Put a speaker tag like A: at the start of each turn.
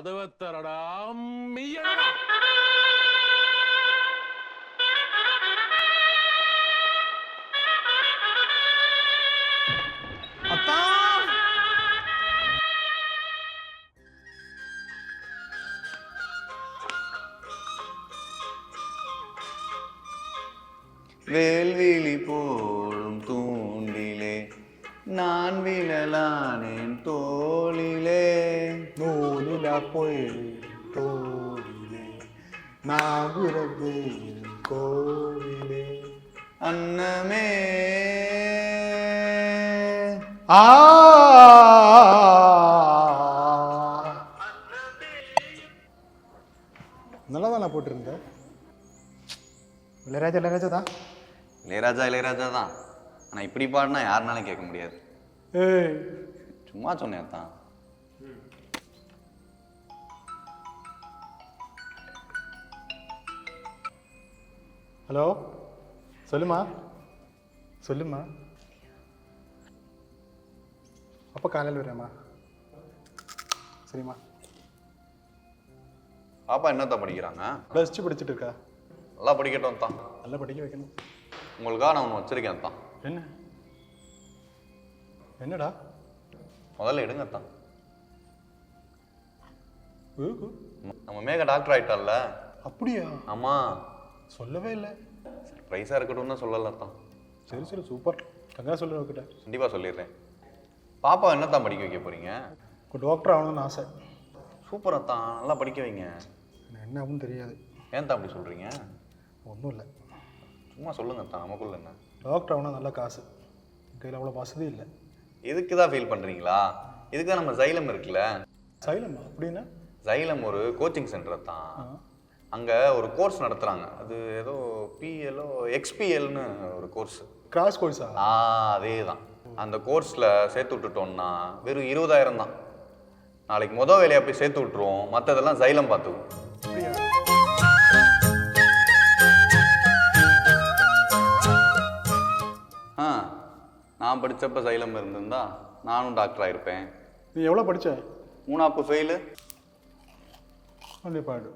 A: கதவை தரடா அத்தா.
B: வேல்விழி போடும் தூண்டிலே நான் விழலானேன் தோளிலே
C: நூலில போய் தோளிலே நான் விரவேன் கோவிலே
B: அன்னமே
C: ஆ நல்லா தான் நான் போட்டிருந்தேன். இளையராஜா இளையராஜா தான்.
B: இளையராஜா தான். ஆனால் இப்படி பாடினா யாருனாலும் கேட்க முடியாது.
C: ஏய்
B: சும்மா சொன்னேன் தான்.
C: ஹலோ சொல்லுமா சொல்லுமா. அப்போ காலையில் வரேம்மா. சரிம்மா.
B: பாப்பா என்னத்தான் படிக்கிறாங்க?
C: +2 படிச்சுட்டு இருக்கா.
B: நல்லா படிக்கட்டும் தான்.
C: நல்லா படிக்க வைக்கணும்.
B: உங்களுக்காக நான் ஒன்று வச்சிருக்கேன் தான்.
C: என்ன என்னடா?
B: முதல்ல எடுங்க தான். நம்ம மேக டாக்டர் ஆயிட்டால.
C: அப்படியா?
B: ஆமாம்.
C: சொல்லவே இல்லை.
B: சர்ப்ரைஸாக இருக்கட்டும் தான் சொல்லல தான்.
C: சரி சரி சூப்பர். தங்கா சொல்ல வைக்கிட்ட.
B: கண்டிப்பாக சொல்லிடுறேன். பாப்பா என்னத்தான் படிக்க வைக்க போறீங்க?
C: டாக்டர் ஆகணும்னு ஆசை.
B: சூப்பராக தான். நல்லா படிக்க வைங்க.
C: என்ன ஆகும்னு தெரியாது.
B: ஏன் தான் அப்படி சொல்கிறீங்க?
C: ஒன்றும் இல்லை,
B: சும்மா சொல்லுங்க தான். நமக்குள்ள என்ன?
C: டாக்டர் ஆகணும், நல்ல காசு. கையில் அவ்வளோ வசதி இல்லை.
B: இதுக்கு தான் ஃபீல் பண்ணுறீங்களா? இதுக்கு தான் நம்ம ஜைலம் இருக்குல்ல.
C: சைலம் அப்படின்னா?
B: ஜைலம் ஒரு கோச்சிங் சென்டர் தான். அங்கே ஒரு கோர்ஸ் நடத்துகிறாங்க. அது ஏதோ பிஎல்ஓ எக்ஸ்பிஎல்னு ஒரு கோர்ஸ்.
C: கிராஸ் கோர்ஸா?
B: அதே தான். அந்த கோர்ஸில் சேர்த்து விட்டுட்டோம்னா வெறும் 20,000 தான். நாளைக்கு மொதல் வேலையை போய் சேர்த்து விட்டுருவோம். மற்றதெல்லாம் ஜைலம் பார்த்துக்குவோம்.
C: அப்படியா?
B: நான் படித்தப்ப ஜைலம் இருந்திருந்தா நானும் டாக்டர் ஆகிருப்பேன்.
C: நீ எவ்வளோ படித்த?
B: 3 ஃபெயிலு.
C: கண்டிப்பாக.